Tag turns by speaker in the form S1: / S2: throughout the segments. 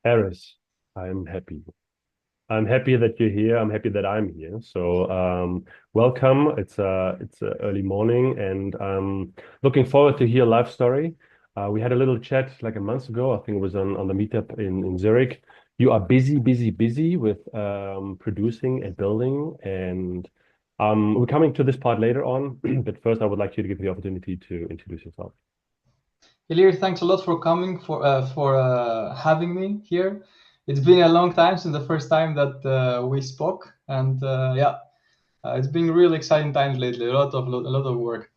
S1: Eris, I'm happy. I'm happy that you're here. I'm happy that I'm here. So, welcome. It's a early morning, and I'm looking forward to hear a life story. We had a little chat like a month ago. I think it was on the meetup in Zurich. You are busy, busy, busy with producing and building, and we're coming to this part later on. But first, I would like you to give me the opportunity to introduce yourself.
S2: Ilir, thanks a lot for coming for having me here. It's been a long time since the first time that we spoke, and it's been really exciting times lately. A lot of work.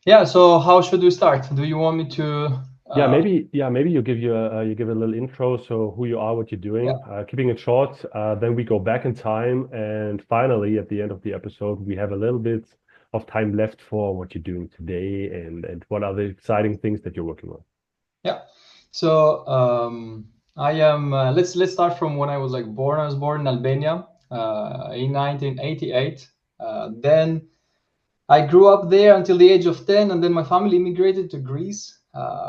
S2: Yeah. So how should we start? Do you want me to?
S1: Yeah, maybe you give a little intro, so who you are, what you're
S2: Yeah.
S1: doing, keeping it short. Then we go back in time, and finally, at the end of the episode, we have a little bit of time left for what you're doing today and what are the exciting things that you're working on.
S2: Yeah. So I am. Let's start from when I was born. I was born in Albania in 1988. Then I grew up there until the age of 10, and then my family immigrated to Greece,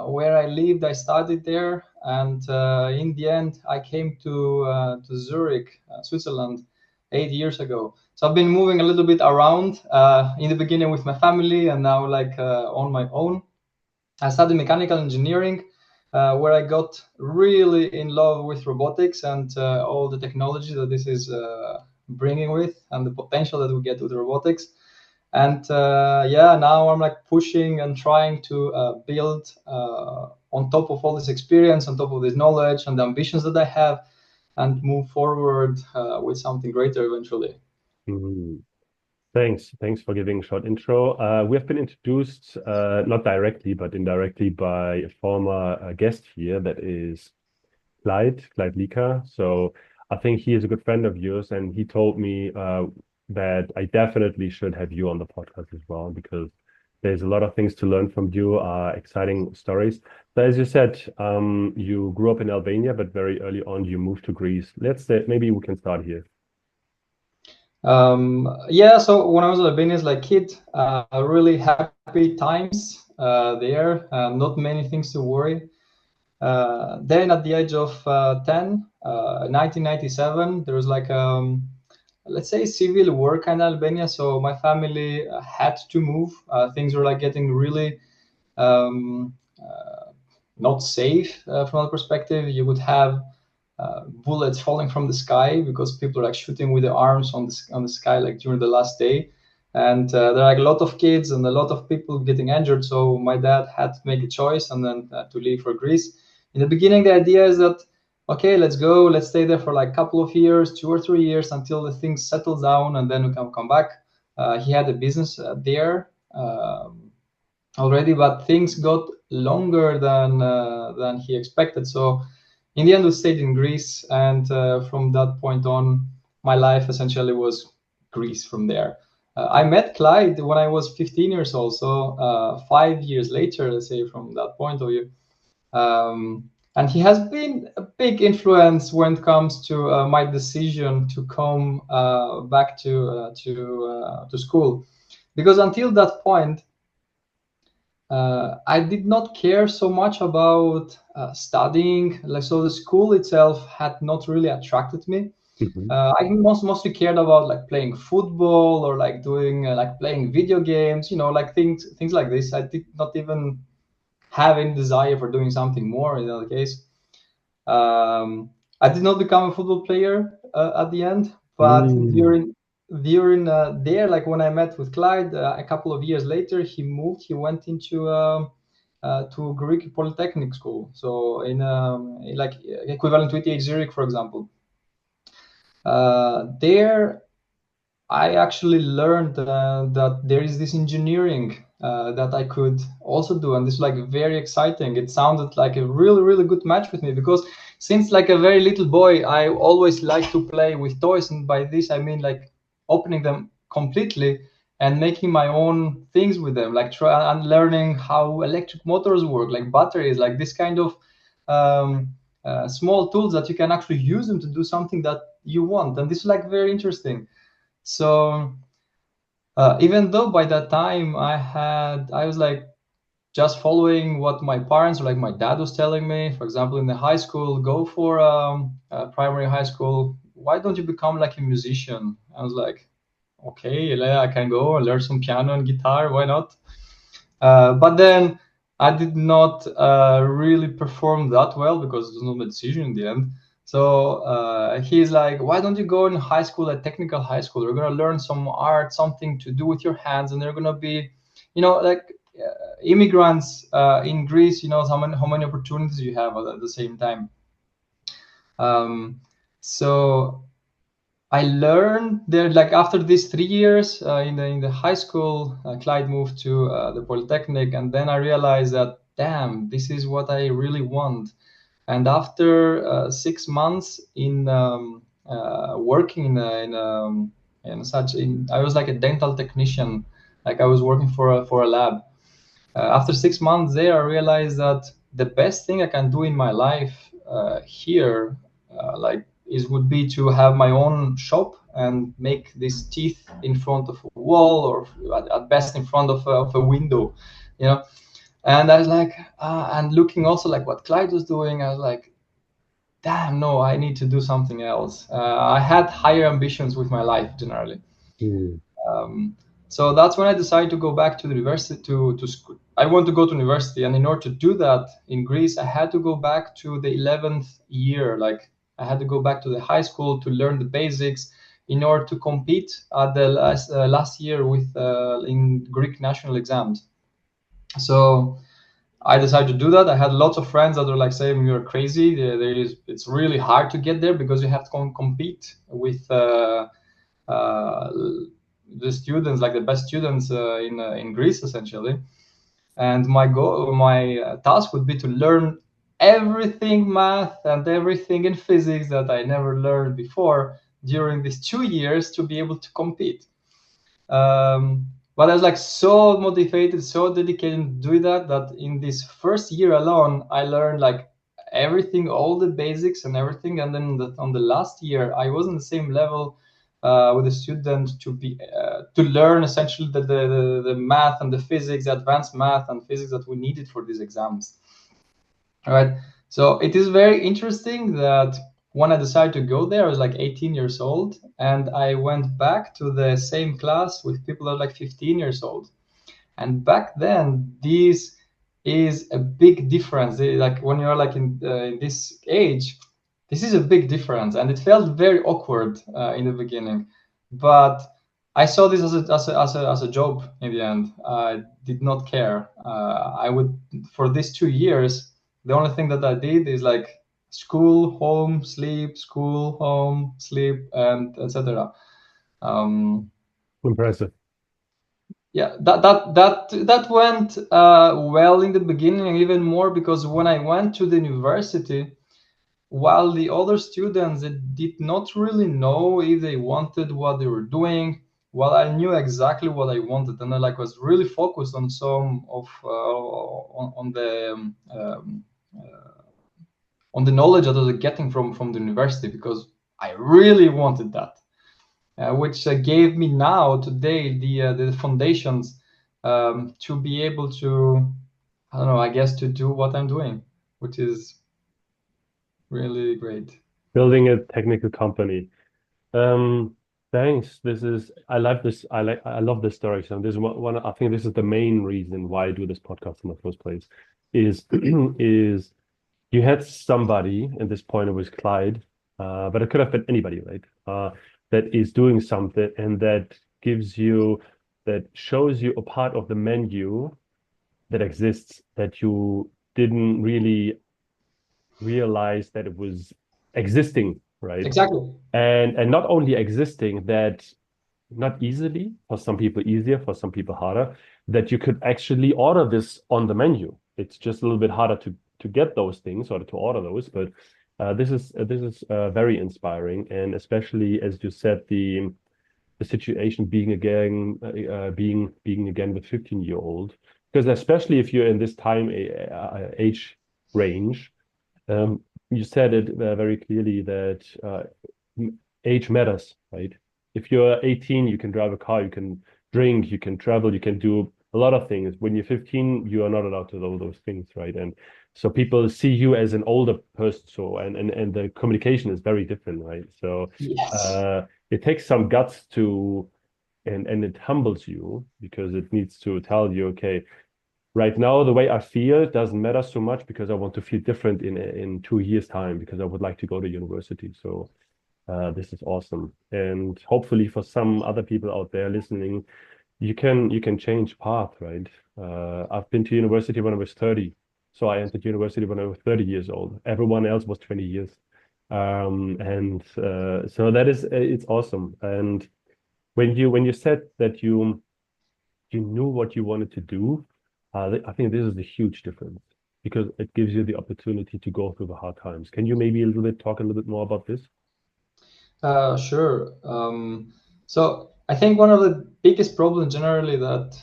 S2: where I lived. I studied there, and in the end, I came to Zurich, Switzerland, 8 years ago. So I've been moving a little bit around. In the beginning with my family, and now on my own. I studied mechanical engineering, where I got really in love with robotics and all the technology that this is bringing with, and the potential that we get with robotics. And now I'm pushing and trying to build on top of all this experience, on top of this knowledge and the ambitions that I have, and move forward with something greater eventually.
S1: Mhm. Thanks for giving a short intro. We have been introduced, not directly, but indirectly by a former guest here that is Clyde Lika. So I think he is a good friend of yours, and he told me that I definitely should have you on the podcast as well because there's a lot of things to learn from you, exciting stories. So as you said, you grew up in Albania, but very early on you moved to Greece. Let's say maybe we can start here.
S2: So when I was in Albania as a kid, really happy times there, not many things to worry. Then at the age of 10, 1997, there was let's say civil war kind of Albania. So my family had to move. Things were getting really um, not safe from that perspective. You would have bullets falling from the sky because people are shooting with their arms on the sky during the last day. And there are a lot of kids and a lot of people getting injured. So my dad had to make a choice and then to leave for Greece. In the beginning, the idea is that okay, let's go, let's stay there for a couple of years, 2 or 3 years until the things settle down, and then we can come back. He had a business there already, but things got longer than he expected. So in the end, we stayed in Greece, and from that point on, my life essentially was Greece from there. I met Clyde when I was 15 years old, so 5 years later, let's say, from that point of view. And he has been a big influence when it comes to my decision to come back to school, because until that point, I did not care so much about studying. So the school itself had not really attracted me.
S1: Mhm.
S2: I mostly cared about playing football or doing playing video games. Things like this. I did not even have any desire for doing something more. In other case, um, I did not become a football player at the end, but
S1: Mm.
S2: during there, when I met with Clyde a couple of years later, he moved. He went into to Greek Polytechnic School, so in equivalent to ETH Zurich, for example. There, I actually learned that there is this engineering that I could also do, and this is very exciting. It sounded like a really, really good match with me because since a very little boy, I always liked to play with toys, and by this I mean opening them completely and making my own things with them, try and learning how electric motors work, like batteries, like this kind of um, small tools that you can actually use them to do something that you want, and this is very interesting. So even though by that time I was just following what my parents or like my dad was telling me. For example, in the high school, go for primary high school. Why don't you become like a musician? I was like, okay, yeah, I can go and learn some piano and guitar. Why not? But then I did not really perform that well because it was not my decision in the end. So he's like, why don't you go in high school, a technical high school? You're gonna learn some art, something to do with your hands, and they're gonna be, like immigrants in Greece. How many opportunities you have at the same time. So I learned there, like after these 3 years in the high school, Clyde moved to the Polytechnic, and then I realized that damn, this is what I really want. And after 6 months in working I was like a dental technician, like I was working for a lab. After 6 months there, I realized that the best thing I can do in my life here, would be to have my own shop and make these teeth in front of a wall, or at best in front of a window, you know. And I was like, and looking also like what Clyde was doing, I was like, damn, no, I need to do something else. I had higher ambitions with my life generally.
S1: Mm.
S2: So that's when I decided to go back to the university to school. I want to go to university, and in order to do that in Greece, I had to go back to the 11th year. Like I had to go back to the high school to learn the basics in order to compete at the last year with in Greek national exams. So I decided to do that. I had lots of friends that were like saying you're crazy. It's really hard to get there because you have to compete with uh, the students, like the best students in Greece, essentially. And my task would be to learn everything math and everything in physics that I never learned before during these 2 years to be able to compete. But I was like so motivated, so dedicated to do that in this first year alone, I learned like everything, all the basics and everything. And then on the last year, I was on the same level with the student to learn essentially the math and the physics, advanced math and physics that we needed for these exams. All right. So it is very interesting that when I decided to go there, I was like 18 years old, and I went back to the same class with people that are like 15 years old. And back then, this is a big difference. Like when you're like in this age, this is a big difference, and it felt very awkward in the beginning. But I saw this as a job in the end. I did not care. I would for these 2 years. The only thing that I did is like school, home, sleep, school, home, sleep, and etc. Um,
S1: Impressive.
S2: yeah, that went well in the beginning, and even more because when I went to the university, while the other students they did not really know if they wanted what they were doing, well, I knew exactly what I wanted, and I like was really focused on some of on the knowledge that I was getting from the university because I really wanted that, which gave me now today the foundations to be able to, I don't know, I guess to do what I'm doing, which is really great.
S1: Building a technical company. Um, Thanks. I love this. I love this story. So this is I think this is the main reason why I do this podcast in the first place is is you had somebody at this point, it was Clyde, but it could have been anybody, right? That is doing something and that shows you a part of the menu that exists that you didn't really realize that it was existing, right?
S2: Exactly.
S1: And not only existing, that not easily, for some people easier, for some people harder, that you could actually order this on the menu. It's just a little bit harder to get those things or to order those, but this is very inspiring, and especially as you said, the situation being again with 15-year-old, because especially if you're in this time age range, you said it very clearly that age matters, right? If you're 18, you can drive a car, you can drink, you can travel, you can do a lot of things. When you're 15, you are not allowed to do those things, right? And so people see you as an older person, so and the communication is very different, right? So
S2: Yes.
S1: it takes some guts to and it humbles you because it needs to tell you, okay, right now the way I feel doesn't matter so much because I want to feel different in 2 years' time because I would like to go to university. So this is awesome. And hopefully for some other people out there listening, you can change path, right? I've been to university when I was 30. So I entered university when I was 30 years old. Everyone else was 20 years. And so that is it's awesome. And when you said that you knew what you wanted to do, I think this is a huge difference because it gives you the opportunity to go through the hard times. Can you maybe a little bit talk a little bit more about this?
S2: Sure. So I think one of the biggest problems generally that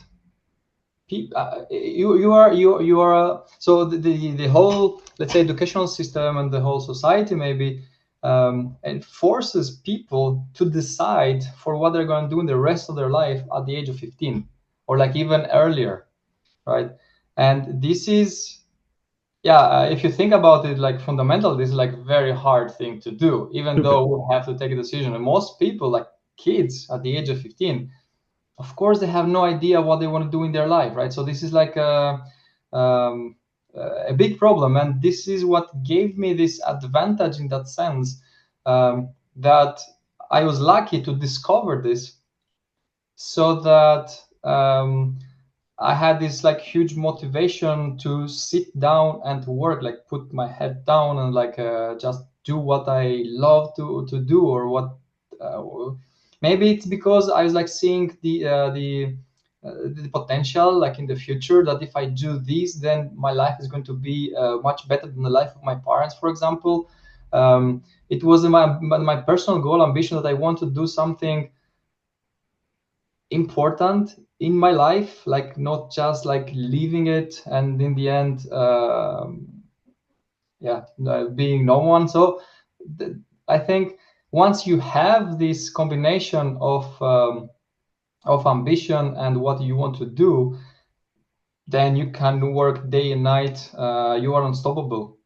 S2: you are so the whole, let's say, educational system and the whole society maybe it forces people to decide for what they're going to do in the rest of their life at the age of 15 or like even earlier, right? And this is, yeah, if you think about it, like fundamental, this is like very hard thing to do, even
S1: Super.
S2: though we have to take a decision. And most people, like kids at the age of 15, of course they have no idea what they want to do in their life, right? So this is like um, a big problem, and this is what gave me this advantage in that sense, that I was lucky to discover this, so that I had this like huge motivation to sit down and to work, like put my head down and like just do what I love to do, or what uh, maybe it's because I was like seeing the potential like in the future, that if I do this, then my life is going to be much better than the life of my parents, for example. It was my personal goal, ambition, that I want to do something important in my life, like not just like leaving it and in the end yeah, being no one. So I think once you have this combination of ambition and what you want to do, then you can work day and night. You are unstoppable,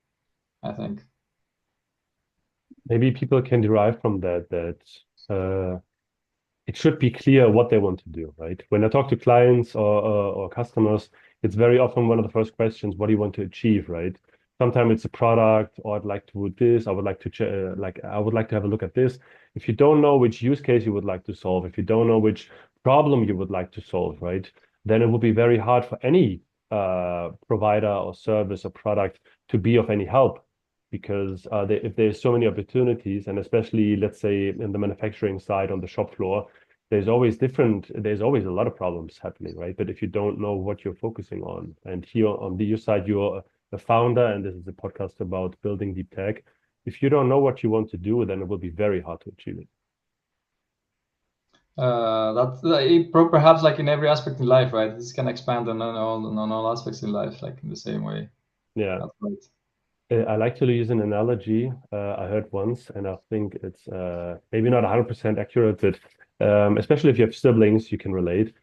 S2: I think.
S1: Maybe people can derive from that it should be clear what they want to do, right? When I talk to clients or customers, it's very often one of the first questions, what do you want to achieve, right? Sometimes it's a product, or I'd like to do this, I would like to I would like to have a look at this. If you don't know which use case you would like to solve, if you don't know which problem you would like to solve, right, then it will be very hard for any provider or service or product to be of any help because if there's so many opportunities, and especially, let's say, in the manufacturing side on the shop floor, there's always a lot of problems happening, right? But if you don't know what you're focusing on, and here on the your side, you're the founder, and this is a podcast about building deep tech. If you don't know what you want to do, then it will be very hard to achieve it.
S2: That's perhaps like in every aspect in life, right? This can expand on all aspects in life, like in the same way.
S1: Yeah.
S2: That's right.
S1: I like to use an analogy I heard once, and I think it's maybe not 100% accurate, but especially if you have siblings, you can relate.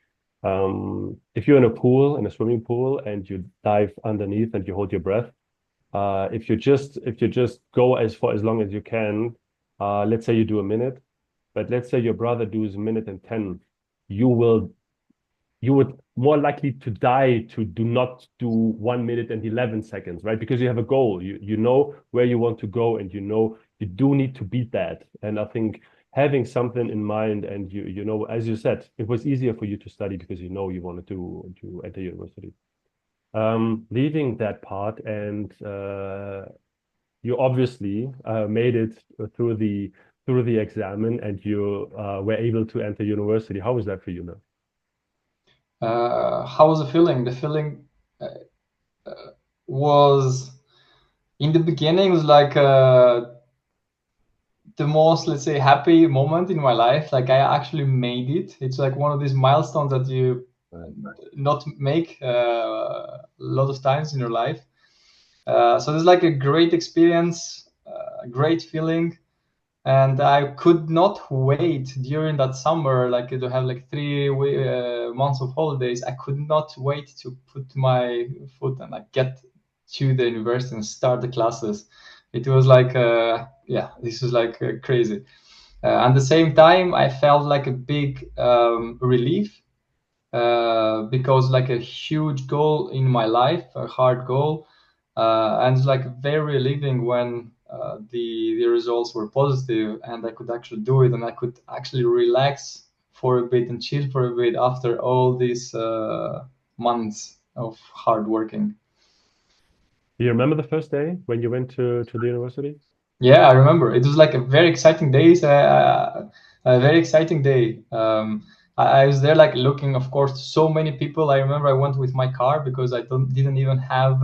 S1: If you're in a pool, in a swimming pool, and you dive underneath and you hold your breath, if you just go as far as long as you can, let's say you do a minute, but let's say your brother does a minute and 10, you will you would more likely to die to do not do 1 minute and 11 seconds, right? Because you have a goal, you know where you want to go, and you know you do need to beat that. And I think having something in mind, and you know, as you said, it was easier for you to study because you know you wanted to enter university. Leaving that part, and you obviously made it through the examen, and you were able to enter university. How was that for you now?
S2: How was the feeling? The feeling uh, was in the beginning was like the most, let's say, happy moment in my life. Like I actually made it. It's like one of these milestones that you not make a lot of times in your life. So it's like a great experience, a great feeling. And I could not wait during that summer, like to have like 3 months of holidays. I could not wait to put my foot and like get to the university and start the classes. It was like, yeah, this was like crazy. At the same time, I felt like a big relief because like a huge goal in my life, a hard goal, and it's like very relieving when the results were positive and I could actually do it and I could actually relax for a bit and chill for a bit after all these months of hard working.
S1: Do you remember the first day when you went to the university?
S2: Yeah, I remember. It was like a very exciting day. A very exciting day. I was there, like looking, of course, so many people. I remember I went with my car because I didn't even have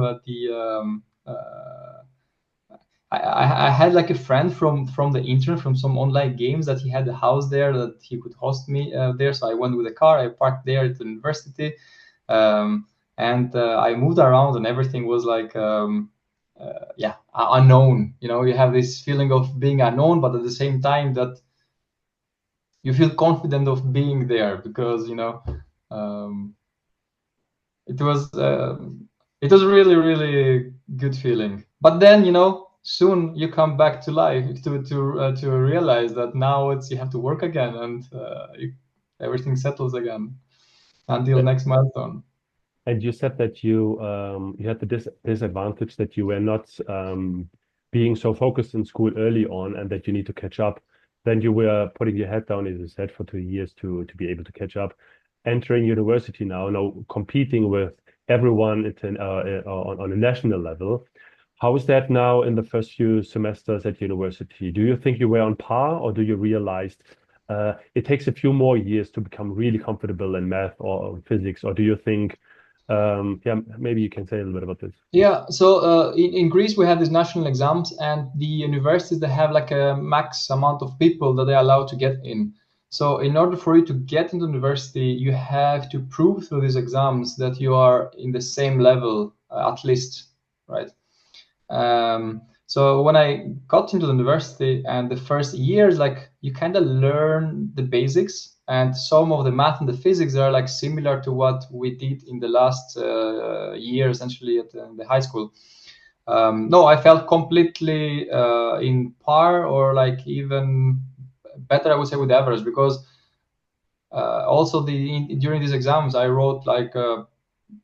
S2: I had like a friend from the internet from some online games that he had a house there that he could host me there. So I went with a car. I parked there at the university, um, and I moved around, and everything was like yeah, unknown. You know, you have this feeling of being unknown, but at the same time that you feel confident of being there because um, it was it was really good feeling. But then soon you come back to life to realize that now it's you have to work again and everything settles again until next milestone.
S1: And you said that you had the disadvantage that you were not being so focused in school early on, and that you need to catch up. Then you were putting your head down, as you said, for 2 years to be able to catch up. Entering university now competing with everyone on a national level. How is that now in the first few semesters at university? Do you think you were on par, or do you realize it takes a few more years to become really comfortable in math or physics, or do you think yeah, maybe you can say a little bit about this.
S2: Yeah, so in Greece we have these national exams, and the universities they have like a max amount of people that they're allowed to get in. So in order for you to get into university, you have to prove through these exams that you are in the same level at least, right? So when I got into the university and the first years, like you kind of learn the basics, and some of the math and the physics are like similar to what we did in the last year, essentially at the high school. No, I felt completely in par or like even better, I would say, with average because also during these exams I wrote like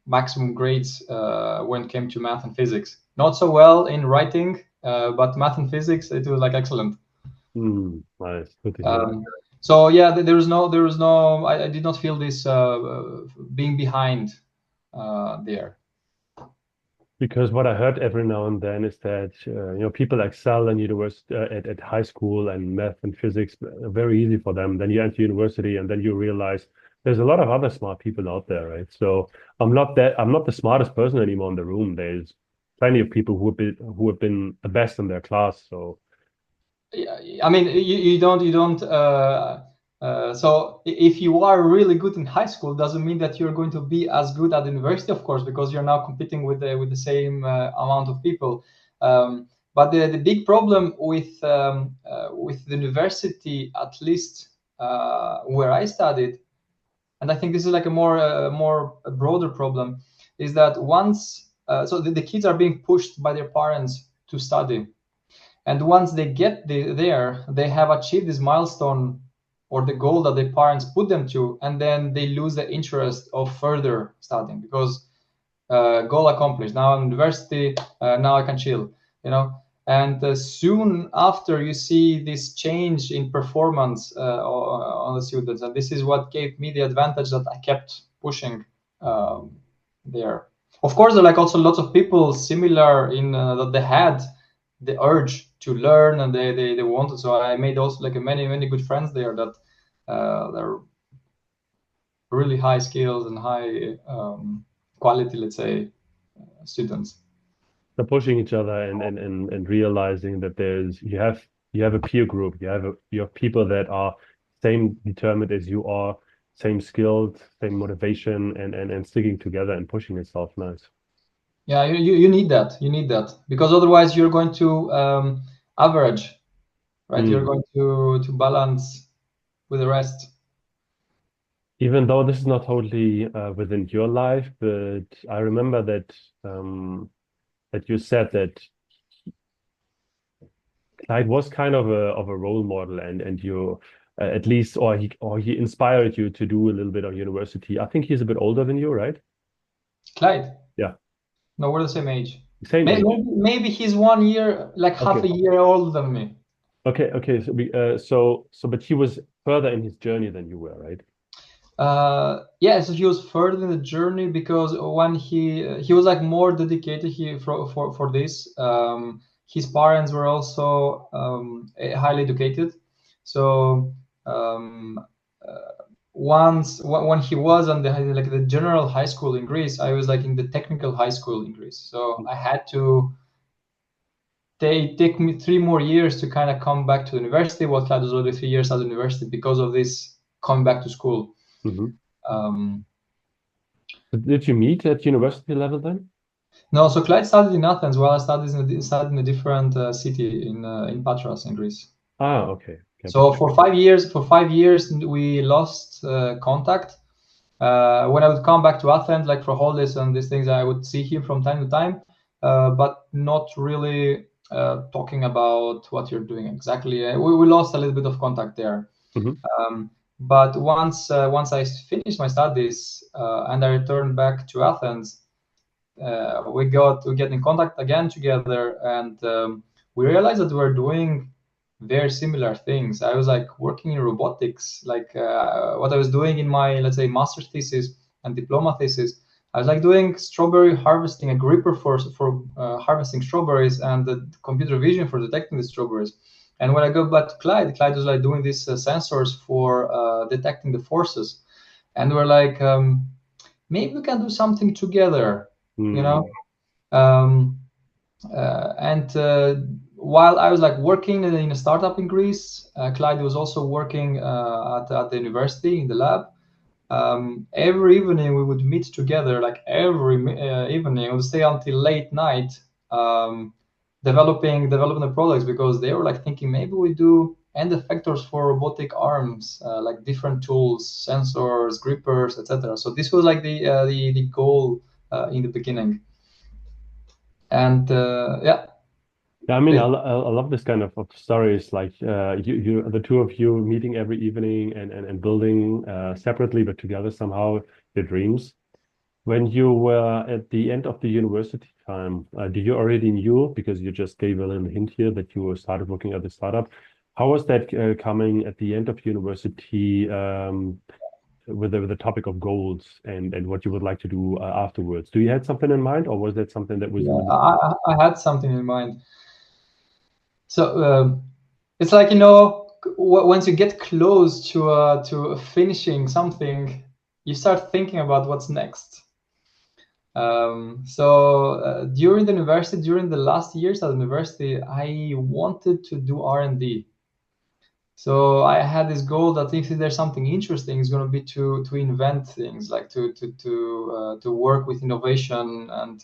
S2: maximum grades when it came to math and physics. Not so well in writing, but math and physics, it was like excellent.
S1: Nice, good to hear.
S2: Um, so yeah, there was no, I did not feel this being behind there.
S1: Because what I heard every now and then is that people excel in university at high school, and math and physics very easy for them. Then you enter university, and then you realize there's a lot of other smart people out there, right? So I'm not the smartest person anymore in the room. There's plenty of people who have been the best in their class. So
S2: I mean, you don't. So if you are really good in high school, doesn't mean that you're going to be as good at university, of course, because you're now competing with the same amount of people. But the big problem with the university, at least where I studied, and I think this is like a more a broader problem, is that once so the kids are being pushed by their parents to study, and once they get there, they have achieved this milestone or the goal that their parents put them to, and then they lose the interest of further studying because goal accomplished. Now I'm in university, now I can chill, you know. And soon after, you see this change in performance on the students, and this is what gave me the advantage that I kept pushing there. Of course, there are like also lots of people similar in that they had the urge to learn and they wanted. So I made also like many good friends there that they're really high skills and high quality, let's say, students.
S1: they're pushing each other, and realizing that you have a peer group, you have people that are same determined as you are, same skilled, same motivation, and sticking together and pushing itself. Nice.
S2: Yeah, you need that. You need that because otherwise you're going to average. right? You're going to balance with the rest.
S1: Even though this is not totally within your life, but I remember that that you said that Clyde was kind of a role model, and you at least, or he inspired you to do a little bit of university. I think he's a bit older than you, right?
S2: Clyde?
S1: Yeah,
S2: No, we're the same age.
S1: same
S2: Maybe,
S1: age.
S2: maybe he's 1 year, like half
S1: Okay,
S2: a year older than me.
S1: okay. But he was further in his journey than you were, right?
S2: Yeah, so he was further in the journey because when he was like more dedicated for this. His parents were also highly educated, so um, once when he was on the general high school in Greece, I was like in the technical high school in Greece, so I had to take me 3 more years to kind of come back to university. What Clyde was already 3 years at university because of this coming back to school.
S1: Mm-hmm.
S2: Um,
S1: Did you meet at university level then?
S2: No, so Clyde studied in Athens, while I studied in a different city in Patras in Greece.
S1: Ah, okay.
S2: So for 5 years we lost contact. When I would come back to Athens, like for holidays and these things, I would see him from time to time, but not really talking about what you're doing exactly. We lost a little bit of contact there.
S1: Mm-hmm.
S2: But once I finished my studies and I returned back to Athens, we get in contact again together, and we realized that we were doing very similar things. I was like working in robotics, like what I was doing in my, let's say, master's thesis and diploma thesis. I was like doing strawberry harvesting, a gripper for harvesting strawberries, and the computer vision for detecting the strawberries. And when I go back to Clyde was like doing these sensors for detecting the forces, and we're like, maybe we can do something together, you know. Um, and while I was like working in a startup in Greece, Clyde was also working at the university in the lab. Every evening we would meet together, like every evening we would stay until late night, developing the products, because they were like thinking maybe we do end effectors for robotic arms, like different tools, sensors, grippers, etc. So this was like the goal in the beginning. And yeah.
S1: Yeah, I mean, I love this kind of stories, like the two of you meeting every evening and building separately but together somehow your dreams. When you were at the end of the university time, did you already knew, because you just gave a little hint here, that you started working at the startup? How was that coming at the end of university with the topic of goals and what you would like to do afterwards? Do you had something in mind, or was that something that was
S2: Yeah,
S1: really?
S2: I had something in mind. So it's like, once you get close to finishing something, you start thinking about what's next. So during the university, during the last years at university, I wanted to do R&D. So I had this goal that if there's something interesting, it's going to be to invent things, like to work with innovation and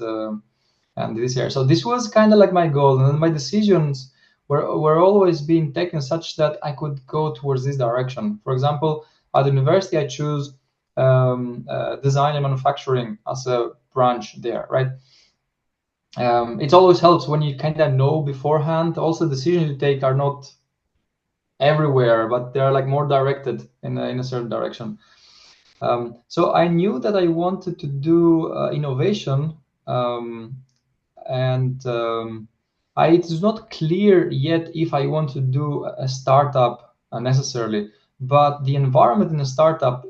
S2: this area. So this was kind of like my goal, and my decisions were always being taken such that I could go towards this direction. For example, at the university, I choose design and manufacturing as a branch there, right? It always helps when you kind of know beforehand. Also, decisions you take are not everywhere, but they're like more directed in a certain direction. So I knew that I wanted to do innovation, and it is not clear yet if I want to do a startup necessarily, but the environment in a startup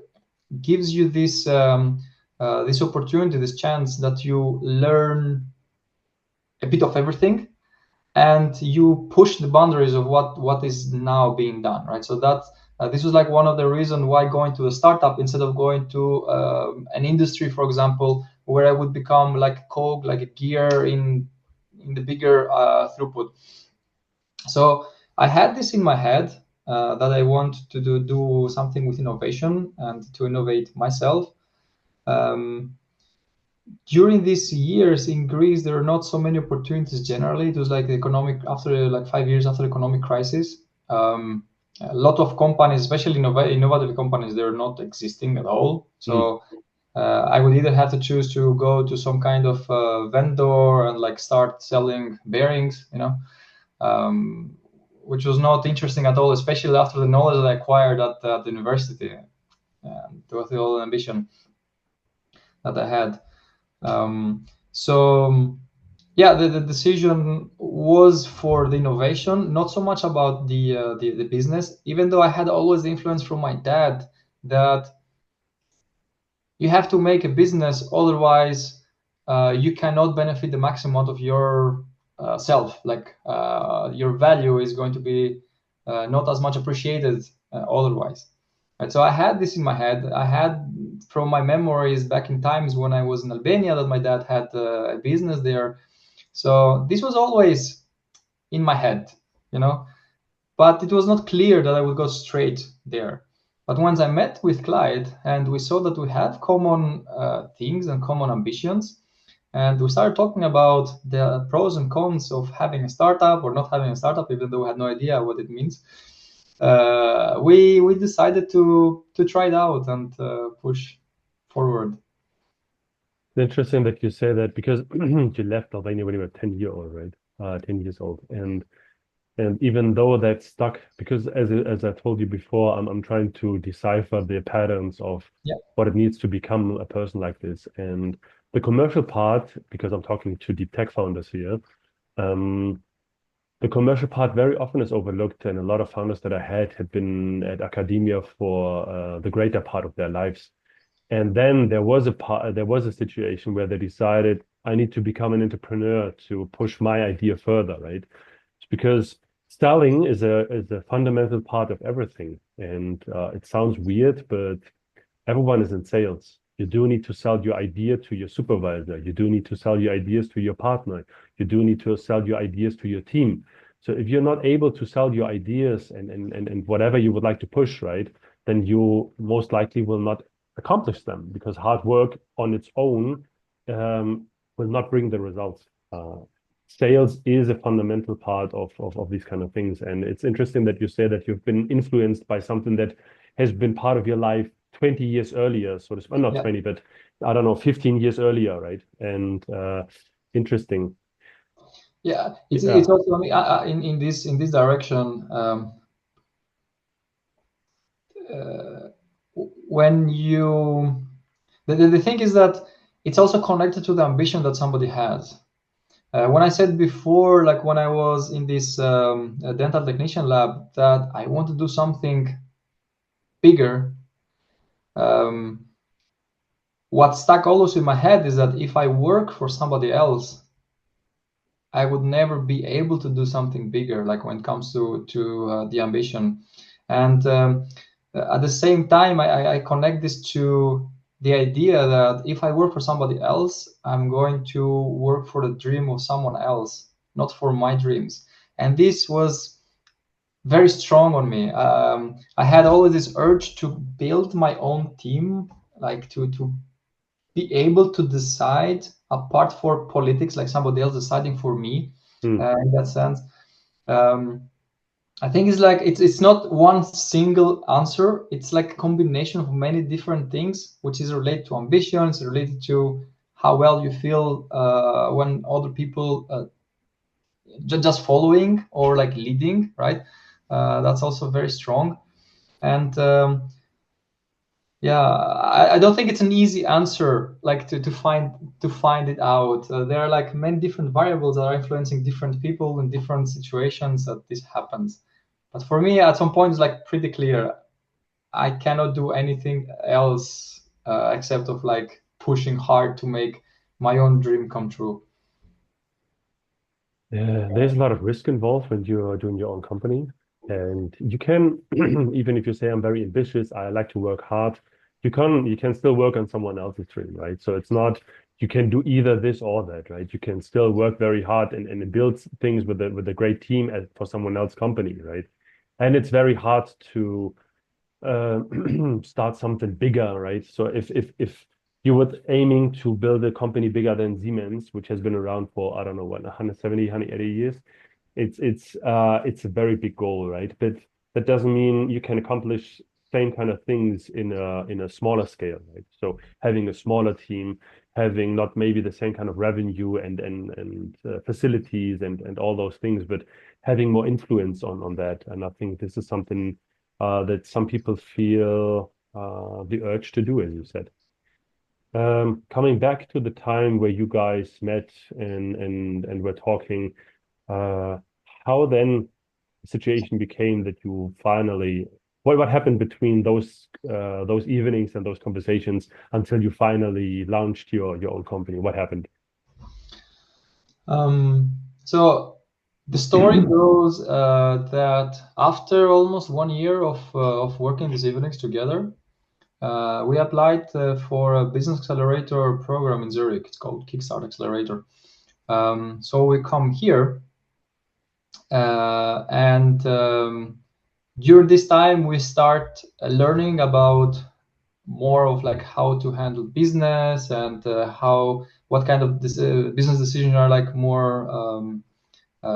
S2: gives you this opportunity, this chance that you learn a bit of everything, and you push the boundaries of what is now being done, right? So that this was like one of the reasons why going to a startup instead of going to an industry, for example, where I would become like a cog, like a gear in the bigger throughput. So I had this in my head that I want to do something with innovation and to innovate myself. During these years in Greece, there are not so many opportunities generally. It was like the economic, after like 5 years after the economic crisis. A lot of companies, especially innovative companies, they're not existing at all. So I would either have to choose to go to some kind of vendor and like start selling bearings, which was not interesting at all, especially after the knowledge that I acquired at the university, with the whole ambition that I had. So yeah, the decision was for the innovation, not so much about the business, even though I had always the influence from my dad that you have to make a business, otherwise you cannot benefit the maximum out of your self. Like your value is going to be not as much appreciated otherwise. Right? So I had this in my head. I had from my memories back in times when I was in Albania that my dad had a business there. So this was always in my head, but it was not clear that I would go straight there. But once I met with Clyde and we saw that we have common things and common ambitions, and we started talking about the pros and cons of having a startup or not having a startup, even though we had no idea what it means, we decided to try it out and push forward.
S1: It's interesting that you say that because you left Albania when you were 10 years old, right? 10 years old. And even though that stuck, because as I told you before, I'm trying to decipher the patterns of what it needs to become a person like this. And the commercial part, because I'm talking to deep tech founders here, the commercial part very often is overlooked. And a lot of founders that I had been at academia for the greater part of their lives. And then there was a situation where they decided I need to become an entrepreneur to push my idea further, right? Because selling is a fundamental part of everything. And it sounds weird, but everyone is in sales. You do need to sell your idea to your supervisor. You do need to sell your ideas to your partner. You do need to sell your ideas to your team. So if you're not able to sell your ideas and whatever you would like to push, right, then you most likely will not accomplish them because hard work on its own will not bring the results. Sales is a fundamental part of these kind of things. And it's interesting that you say that you've been influenced by something that has been part of your life 20 years earlier. So well, not 20, but I don't know, 15 years earlier, right? And interesting.
S2: Yeah, it's also, I mean, in this direction, when you the thing is that it's also connected to the ambition that somebody has. When I said before, like when I was in this dental technician lab, that I want to do something bigger, what stuck always in my head is that if I work for somebody else, I would never be able to do something bigger, like when it comes to the ambition. And at the same time, I connect this to the idea that if I work for somebody else, I'm going to work for the dream of someone else, not for my dreams. And this was very strong on me. I had always this urge to build my own team, like to be able to decide apart for politics, like somebody else deciding for me. In that sense, I think it's like it's not one single answer. It's like a combination of many different things, which is related to ambitions, related to how well you feel when other people just following or like leading, right? That's also very strong. And yeah, I don't think it's an easy answer, like to find it out. There are like many different variables that are influencing different people in different situations that this happens. But for me, at some point, it's like pretty clear. I cannot do anything else except of like pushing hard to make my own dream come true.
S1: Yeah, there's a lot of risk involved when you're doing your own company. And you can, even if you say I'm very ambitious, I like to work hard, you can still work on someone else's dream, right? So it's not you can do either this or that, right? You can still work very hard and build things with a great team for someone else's company, right? And it's very hard to uh, start something bigger, right? So if you were aiming to build a company bigger than Siemens, which has been around for, I don't know, what, 170, 180 years, it's a very big goal, right? But that doesn't mean you can accomplish same kind of things in a smaller scale, right? So having a smaller team, having not maybe the same kind of revenue and facilities and all those things, but having more influence on that. And I think this is something that some people feel the urge to do, as you said. Coming back to the time where you guys met and were talking, how then the situation became that you finally, what happened between those evenings and those conversations until you finally launched your own company? What happened?
S2: So the story goes that after almost 1 year of working these evenings together, we applied for a business accelerator program in Zurich. It's called Kickstart Accelerator. So we come here, and during this time we start learning about more of like how to handle business and what kind of business decisions are like more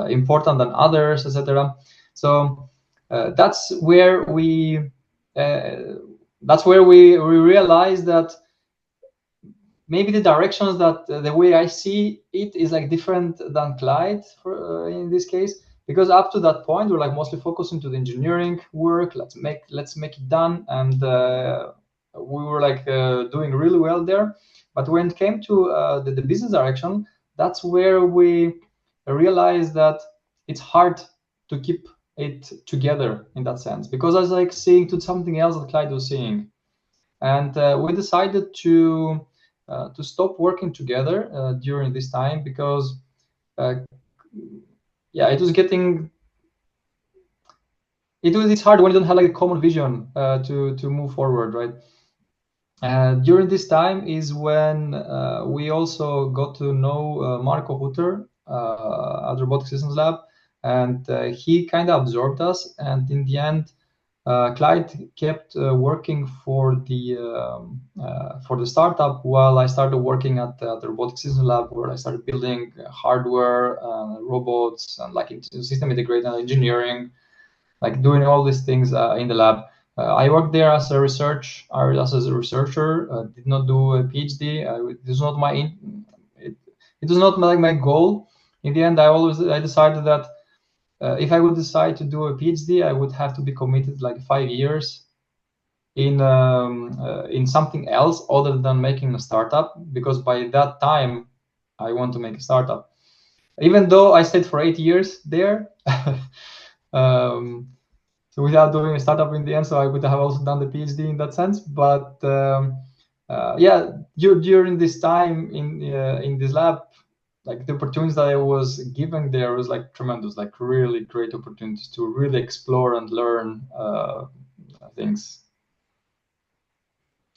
S2: important than others, etc. So that's where we realize that maybe the directions that the way I see it is like different than Clyde in this case, because up to that point we're like mostly focusing to the engineering work. Let's make it done, and we were like doing really well there. But when it came to the business direction, that's where we realized that it's hard to keep it together in that sense, because I was like seeing to something else that Clyde was seeing, and we decided to stop working together during this time, because it was getting it's hard when you don't have like a common vision to move forward, right? During this time is when we also got to know Marco Hutter at Robotic Systems Lab, and he kind of absorbed us. And in the end, Clyde kept working for the startup, while I started working at the Robotic Systems Lab, where I started building hardware, robots, and like system integration engineering, like doing all these things in the lab. I worked there as a researcher. Did not do a PhD. It was not it was not like my goal. In the end, I decided that if I would decide to do a PhD, I would have to be committed like 5 years in something else other than making a startup, because by that time I want to make a startup. Even though I stayed for 8 years there, so without doing a startup in the end, so I would have also done the PhD in that sense. But during this time in this lab, like the opportunities that I was given there was like tremendous, like really great opportunities to really explore and learn things.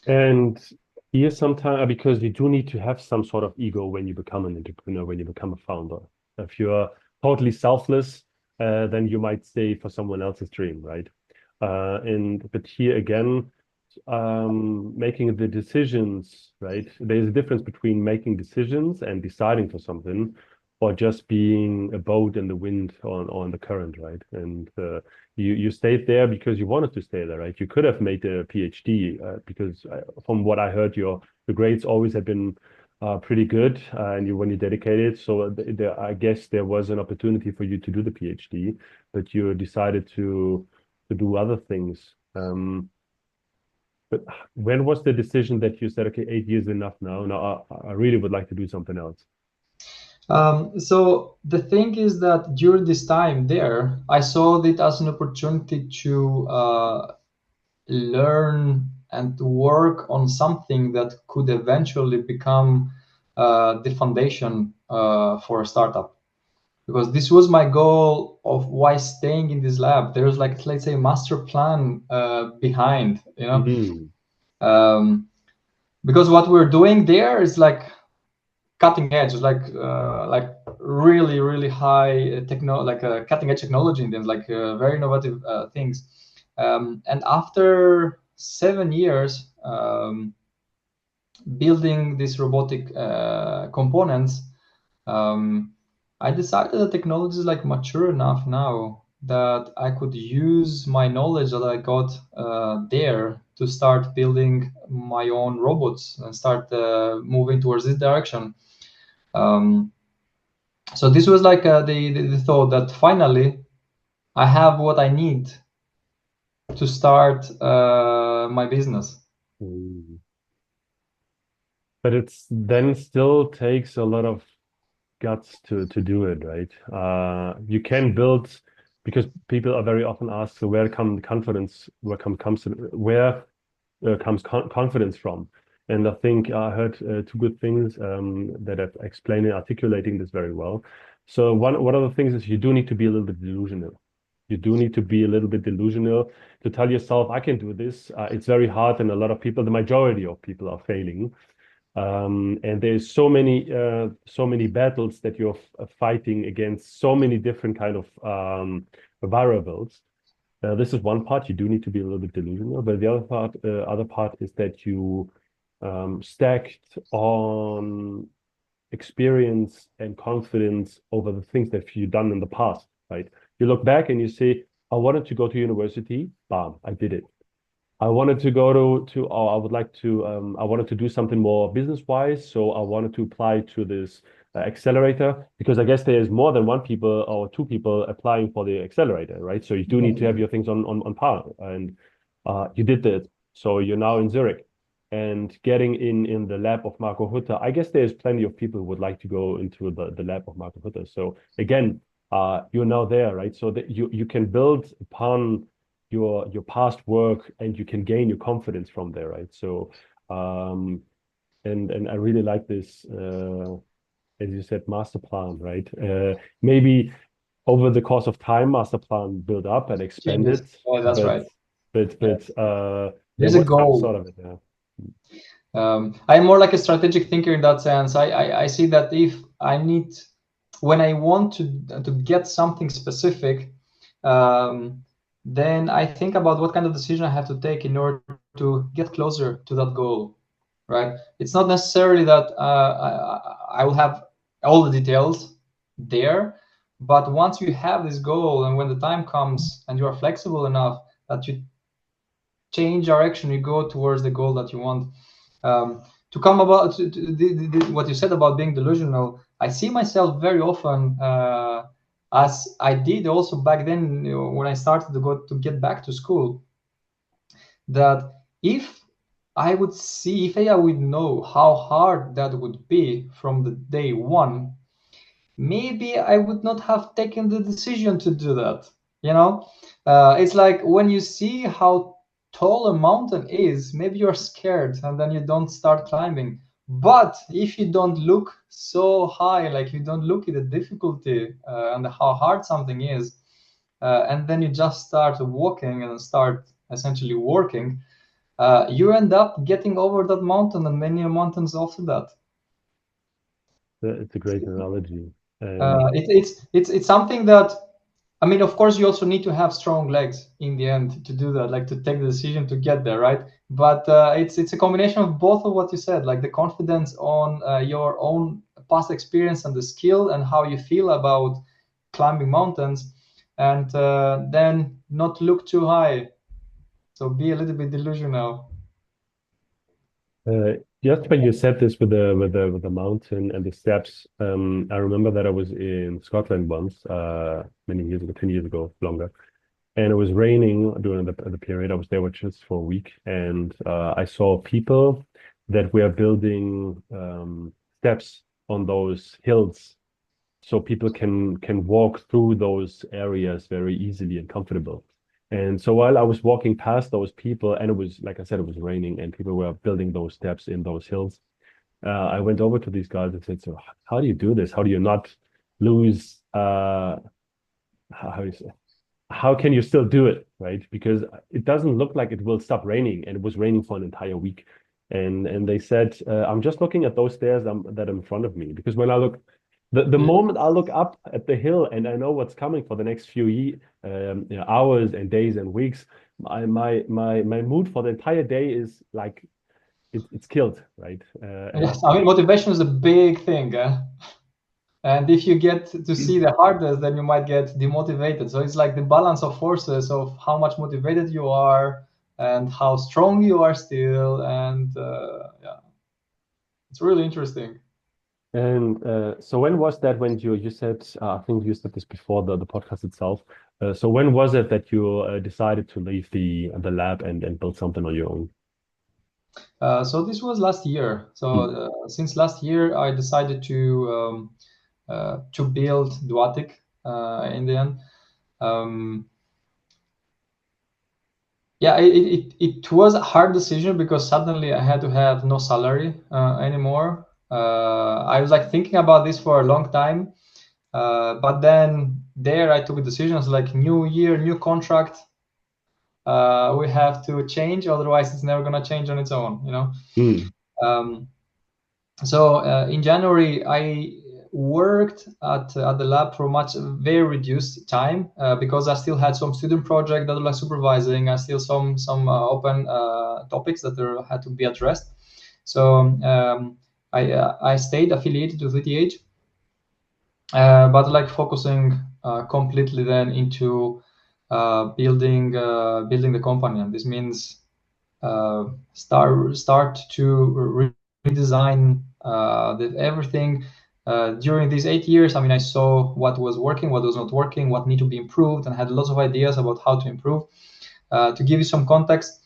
S1: And here sometimes, because you do need to have some sort of ego when you become an entrepreneur, when you become a founder. If you're totally selfless, then you might stay for someone else's dream, right? But here again, making the decisions, right? There's a difference between making decisions and deciding for something, or just being a boat in the wind on the current, right? And you stayed there because you wanted to stay there, right? You could have made a PhD because from what I heard, your grades always have been pretty good, and when you dedicated. So I guess there was an opportunity for you to do the PhD, but you decided to do other things. But when was the decision that you said, okay, 8 years enough now? Now I really would like to do something else.
S2: So the thing is that during this time there, I saw it as an opportunity to learn and to work on something that could eventually become the foundation for a startup. Because this was my goal of why staying in this lab. There was like, let's say, a master plan behind, you know.
S1: Mm-hmm.
S2: Because what we're doing there is like cutting edge, like really really high cutting edge technology, and then like very innovative things. And after 7 years building these robotic components, I decided that technology is like mature enough now that I could use my knowledge that I got there to start building my own robots and start moving towards this direction. Um, so this was like the thought that finally I have what I need to start my business.
S1: Mm. But it's then still takes a lot of guts to do it, right? You can build because people are very often asked, so where come the confidence, where comes confidence from? And I think I heard two good things that have explained and articulating this very well. So one of the things is you do need to be a little bit delusional. You do need to be a little bit delusional to tell yourself, I can do this. It's very hard, and a lot of people, the majority of people are failing. And there's so many battles that you're fighting against so many different kind of variables. This is one part. You do need to be a little bit delusional, but the other part is that you stacked on experience and confidence over the things that you've done in the past, right? You look back and you say, I wanted to go to university. Bam, I did it. I wanted to go or I would like to, I wanted to do something more business-wise. So I wanted to apply to this accelerator because I guess there's more than one people or two people applying for the accelerator, right? So you do need to have your things on par. And you did that. So you're now in Zurich and getting in the lab of Marco Hutter. I guess there's plenty of people who would like to go into the lab of Marco Hutter. So again, you're now there, right? So that you can build upon your past work and you can gain your confidence from there, right? So and I really like this as you said, master plan, right? Maybe over the course of time, master plan build up and
S2: Changes.
S1: expanded,
S2: Yeah, that's
S1: but
S2: right.
S1: but
S2: Yeah.
S1: but there
S2: There's a
S1: was some
S2: goal.
S1: sort of it, yeah.
S2: I'm more like a strategic thinker in that sense. I see that if I need, when I want to get something specific, then I think about what kind of decision I have to take in order to get closer to that goal, right? It's not necessarily that I will have all the details there, but once you have this goal and when the time comes and you are flexible enough that you change direction, you go towards the goal that you want. To come about what you said about being delusional, I see myself very often as I did also back then, when I started to get back to school, that if I would see, if I would know how hard that would be from the day one, maybe I would not have taken the decision to do that. You know, it's like when you see how tall a mountain is, maybe you're scared and then you don't start climbing. But if you don't look so high, like you don't look at the difficulty and how hard something is, and then you just start walking and start essentially working, you end up getting over that mountain and many mountains after that.
S1: It's a great analogy. And
S2: It's something that, I mean, of course, you also need to have strong legs in the end to do that, like to take the decision to get there, right? But it's a combination of both of what you said, like the confidence on your own past experience and the skill and how you feel about climbing mountains, and then not look too high. So be a little bit delusional.
S1: just when you said this with the mountain and the steps, I remember that I was in Scotland once, many years ago, 10 years ago, longer. And it was raining during the period. I was there just for a week, and I saw people that were building steps on those hills, so people can walk through those areas very easily and comfortable. And so while I was walking past those people, and it was like I said, it was raining, and people were building those steps in those hills. I went over to these guys and said, "So how do you do this? How do you not lose? How do you say? How can you still do it, right? Because it doesn't look like it will stop raining, and it was raining for an entire week. And they said, I'm just looking at those stairs that are in front of me, because when I look, the
S2: Yeah.
S1: moment I look up at the hill and I know what's coming for the next few hours and days and weeks, my mood for the entire day is like it's killed, right?
S2: Yes, I mean, motivation is a big thing. And if you get to see the hardest, then you might get demotivated. So it's like the balance of forces of how much motivated you are and how strong you are still. And yeah, it's really interesting.
S1: And so when was that when you said, I think you said this before the podcast itself. So when was it that you decided to leave the lab and build something on your own?
S2: So this was last year. So
S1: Hmm.
S2: since last year, I decided to build Duatic in the end. Yeah, it was a hard decision because suddenly I had to have no salary anymore. I was like thinking about this for a long time, but then there I took decisions like new year, new contract. We have to change, otherwise it's never gonna change on its own, you know.
S1: Hmm.
S2: Um, So in January, I worked at the lab for much very reduced time because I still had some student project that I was supervising. I still some open topics that had to be addressed. So I stayed affiliated to ETH, but like focusing completely then into building the company, and this means start to redesign everything. During these 8 years, I mean, I saw what was working, what was not working, what need to be improved, and had lots of ideas about how to improve. To give you some context,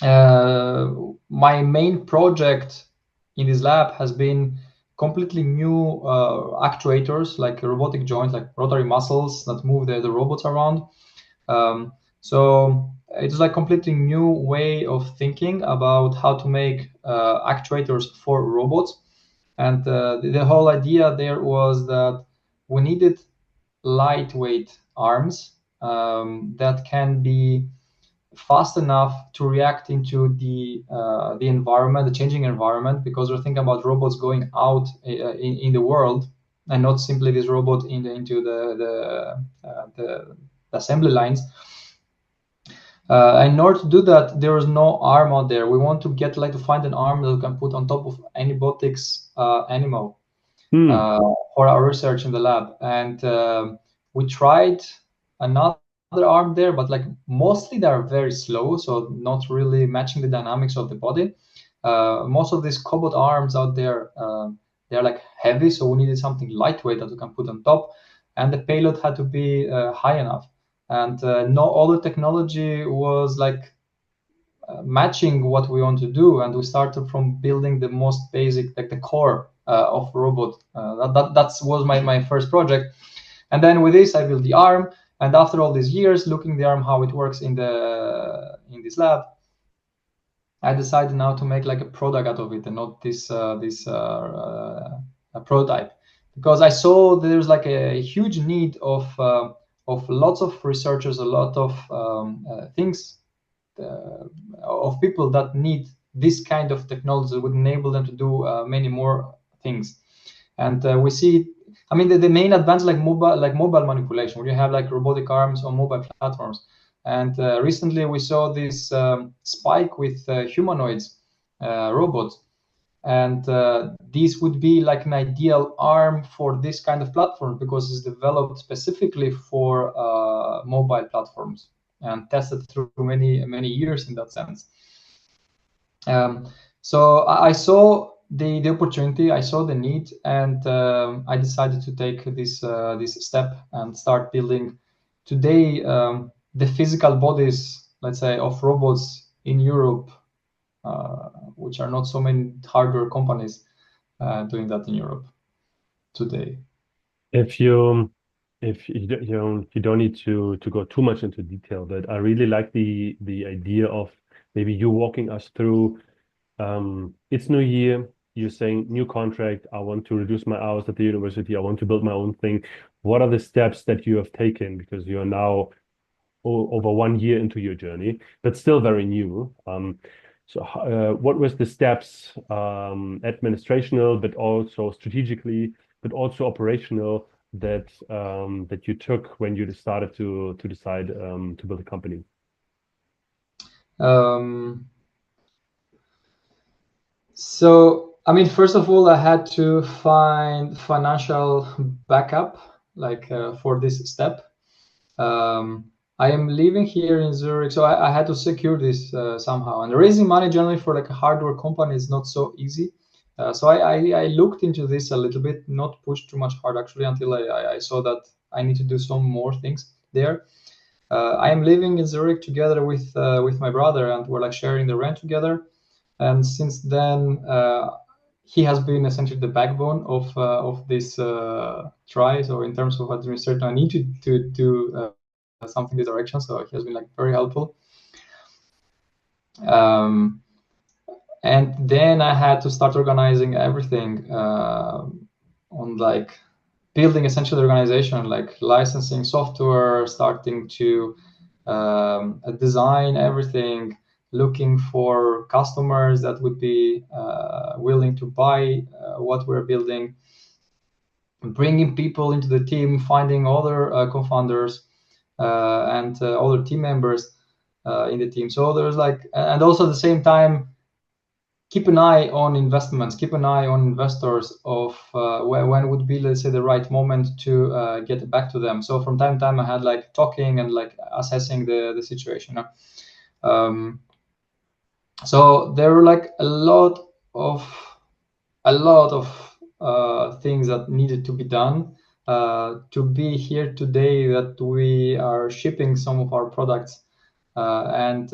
S2: my main project in this lab has been completely new actuators, like robotic joints, like rotary muscles that move the robots around. So it's like completely new way of thinking about how to make actuators for robots. And the whole idea there was that we needed lightweight arms that can be fast enough to react into the environment, the changing environment, because we're thinking about robots going out in the world and not simply this robot into the assembly lines. In order to do that, there is no arm out there. We want to get like to find an arm that we can put on top of any robotics animal
S1: Hmm.
S2: uh, for our research in the lab. And we tried another arm there, but like mostly they are very slow, so not really matching the dynamics of the body. Most of these cobot arms out there, they're like heavy, so we needed something lightweight that we can put on top, and the payload had to be high enough. And not all the technology was like matching what we want to do, and we started from building the most basic, like the core of robot. That was my first project, and then with this I built the arm. And after all these years looking the arm how it works in this lab, I decided now to make like a product out of it and not this a prototype, because I saw there's like a huge need of lots of researchers, a lot of things of people that need this kind of technology that would enable them to do many more things. And we see, I mean, the main advance like mobile manipulation, where you have like robotic arms on mobile platforms. And recently we saw this spike with humanoids robots. And this would be like an ideal arm for this kind of platform because it's developed specifically for mobile platforms and tested through many years in that sense. So I saw the opportunity, I saw the need, and I decided to take this step and start building today the physical bodies, let's say, of robots in Europe, which are not so many hardware companies doing that in Europe today.
S1: If you you don't need to go too much into detail, but I really like the idea of maybe you walking us through. It's new year. You're saying new contract. I want to reduce my hours at the university. I want to build my own thing. What are the steps that you have taken? Because you're now over 1 year into your journey, but still very new. So, what was the steps, administrational, but also strategically, but also operational that you took when you started to decide to build a company?
S2: Um, so I mean, first of all, I had to find financial backup, like for this step. I am living here in Zurich, so I had to secure this somehow. And raising money generally for like a hardware company is not so easy. So I looked into this a little bit, not pushed too much hard actually, until I saw that I need to do some more things there. I am living in Zurich together with my brother, and we're like sharing the rent together. And since then, he has been essentially the backbone of this try. So in terms of administration, I need to do something in this direction. So he has been like very helpful. And then I had to start organizing everything on like building essentially the organization, like licensing software, starting to design everything, looking for customers that would be willing to buy what we're building, bringing people into the team, finding other co-founders and other team members in the team. So there's like, and also at the same time, keep an eye on investments, keep an eye on investors of when would be, let's say, the right moment to get back to them. So from time to time, I had like talking and like assessing the situation. So there were like a lot of things that needed to be done to be here today, that we are shipping some of our products and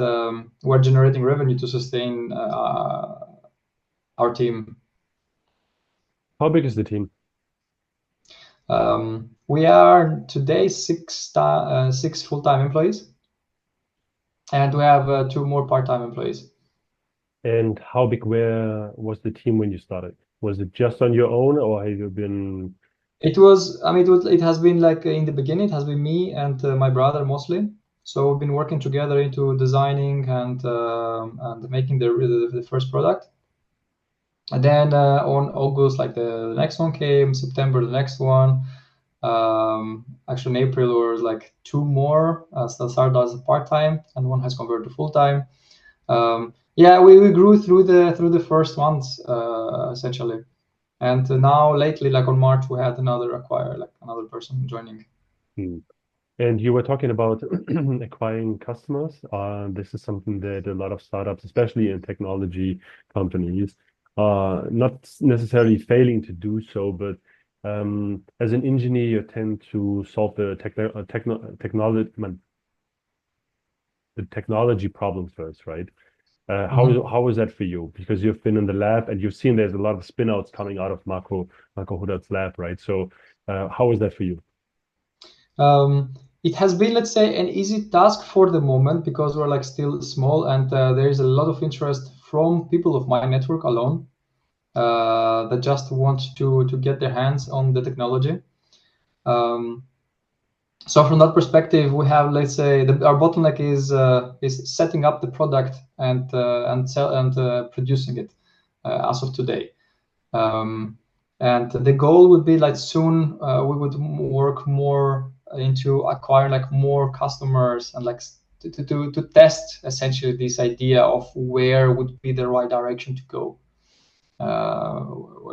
S2: we're generating revenue to sustain our team.
S1: How big is the team?
S2: We are today six full-time employees, and we have 2 more part-time employees.
S1: And how big was the team when you started? Was it just on your own, or have you been?
S2: It was, I mean, it has been like in the beginning, it has been me and my brother mostly. So we've been working together into designing and making the first product. And then on August, like the next one came, September the next one. Actually, in April, there was like 2 more that started as part-time, and one has converted to full-time. Yeah, we grew through the first months essentially, and now lately, like on March, we had another person joining.
S1: And you were talking about acquiring customers. This is something that a lot of startups, especially in technology companies, are not necessarily failing to do so, but as an engineer, you tend to solve the technology problem first, right? How is that for you? Because you've been in the lab and you've seen there's a lot of spin-outs coming out of Marco Hudat's lab, right? So how is that for you?
S2: It has been, let's say, an easy task for the moment because we're like still small, and there is a lot of interest from people of my network alone that just want to get their hands on the technology. So from that perspective, we have, let's say, our bottleneck is setting up the product and producing it as of today. And the goal would be like soon we would work more into acquire like more customers and like to test essentially this idea of where would be the right direction to go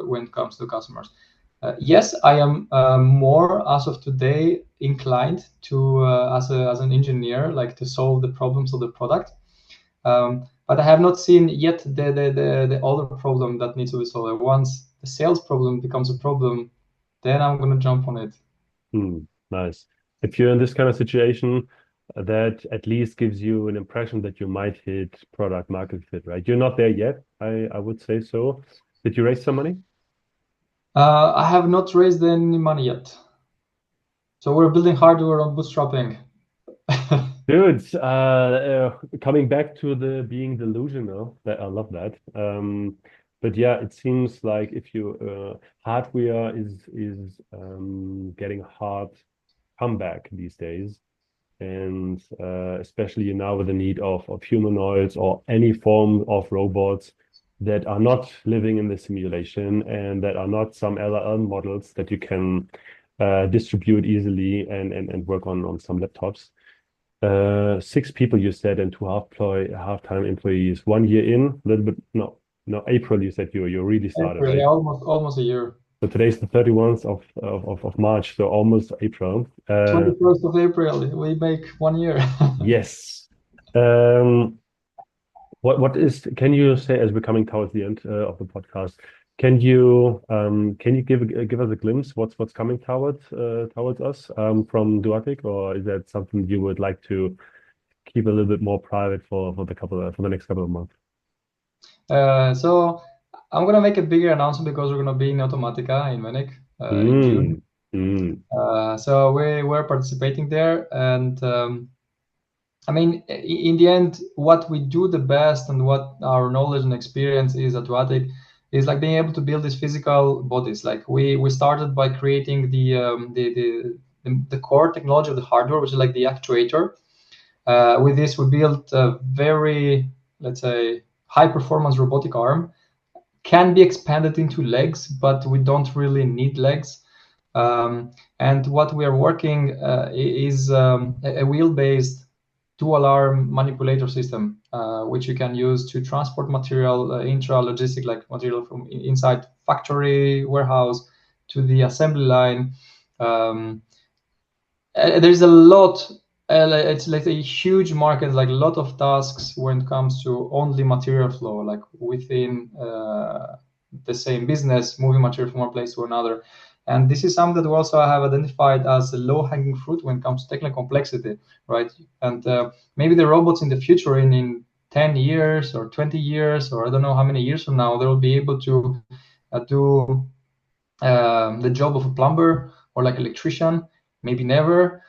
S2: when it comes to customers. Yes, I am more as of today inclined to as an engineer, like to solve the problems of the product. But I have not seen yet the other problem that needs to be solved. Once the sales problem becomes a problem, then I'm going to jump on it.
S1: Nice. If you're in this kind of situation, that at least gives you an impression that you might hit product market fit, right? You're not there yet, I would say so. Did you raise some money?
S2: I have not raised any money yet. So we're building hardware on bootstrapping.
S1: Dude, coming back to the being delusional, that I love that. But yeah, it seems like if you hardware is getting hard comeback these days, and especially now with the need of humanoids or any form of robots that are not living in the simulation and that are not some LLM models that you can distribute easily and work on some laptops. 6 people you said, and 2 half-time employees. 1 year in, a little bit, no, no, April, you said you really started,
S2: April, yeah,
S1: right?
S2: almost a year.
S1: So today's the 31st of March, so almost April.
S2: 21st of April, we make 1 year.
S1: Yes. Can you say, as we're coming towards the end of the podcast, can you give us a glimpse what's coming towards us from Duatic, or is that something you would like to keep a little bit more private for the next couple of months?
S2: So I'm gonna make a bigger announcement because we're gonna be in Automatica in Munich in June. So we're participating there, and I mean, in the end, what we do the best and what our knowledge and experience is at Duatic is like being able to build these physical bodies. Like we started by creating the core technology of the hardware, which is like the actuator. With this, we built a very, let's say, high performance robotic arm. Can be expanded into legs, but we don't really need legs. And what we are working is a wheel-based dual arm manipulator system, which you can use to transport material, intra-logistic, like material from inside factory, warehouse to the assembly line. There's a lot, it's like a huge market, like a lot of tasks when it comes to only material flow, like within the same business, moving material from one place to another. And this is something that we also have identified as a low-hanging fruit when it comes to technical complexity, right? And maybe the robots in the future, in 10 years or 20 years, or I don't know how many years from now, they will be able to do the job of a plumber or like electrician, maybe never.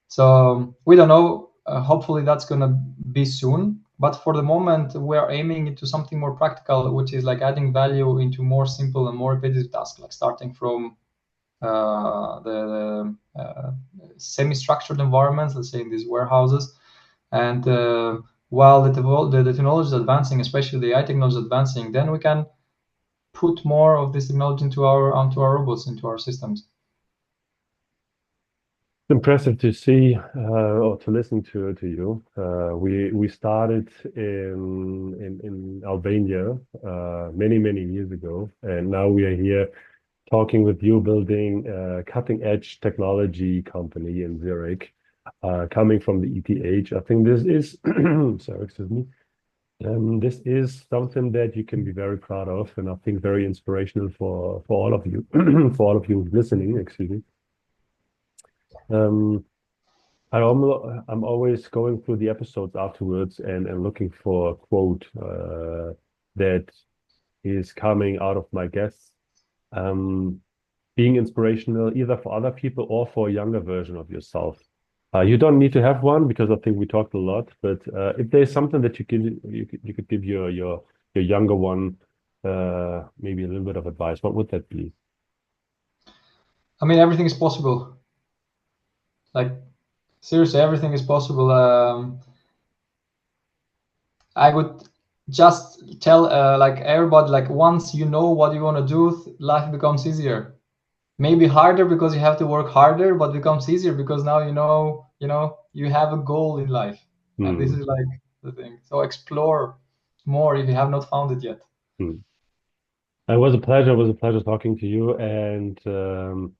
S2: So we don't know. Hopefully that's going to be soon. But for the moment, we are aiming into something more practical, which is like adding value into more simple and more repetitive tasks, like starting from the semi-structured environments, let's say in these warehouses. And while the technology is advancing, especially the AI technology is advancing, then we can put more of this technology onto our robots, into our systems.
S1: It's impressive to see or to listen to you. We started in Albania many years ago, and now we are here talking with you, building a cutting-edge technology company in Zurich, coming from the ETH. I think this is, sorry, excuse me. This is something that you can be very proud of, and I think very inspirational for all of you, for all of you listening, excuse me. I'm always going through the episodes afterwards and looking for a quote that is coming out of my guests, being inspirational either for other people or for a younger version of yourself. You don't need to have one because I think we talked a lot, but if there's something that you could give your younger one, maybe a little bit of advice, what would that be?
S2: I mean, everything is possible. Like, seriously, everything is possible. I would just tell like everybody, like once you know what you want to do, life becomes easier. Maybe harder because you have to work harder, but becomes easier because now you have a goal in life, and this is like the thing. So explore more if you have not found it yet.
S1: It was a pleasure. It was a pleasure talking to you. And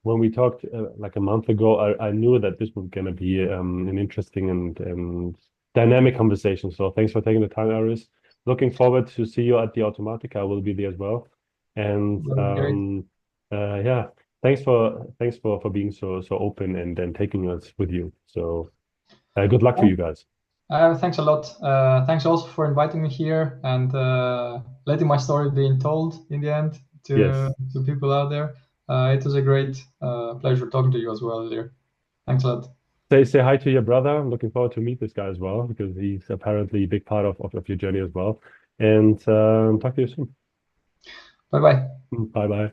S1: when we talked like a month ago, I knew that this was going to be an interesting and dynamic conversation. So thanks for taking the time, Eris. Looking forward to see you at the Automatica. I will be there as well. And yeah, thanks for being so open and then taking us with you. So good luck to you guys.
S2: Thanks a lot. Thanks also for inviting me here and letting my story being told in the end to people out there. It was a great pleasure talking to you as well earlier. Thanks a lot.
S1: Say hi to your brother. I'm looking forward to meet this guy as well because he's apparently a big part of your journey as well. And talk to you soon.
S2: Bye bye.
S1: Bye bye.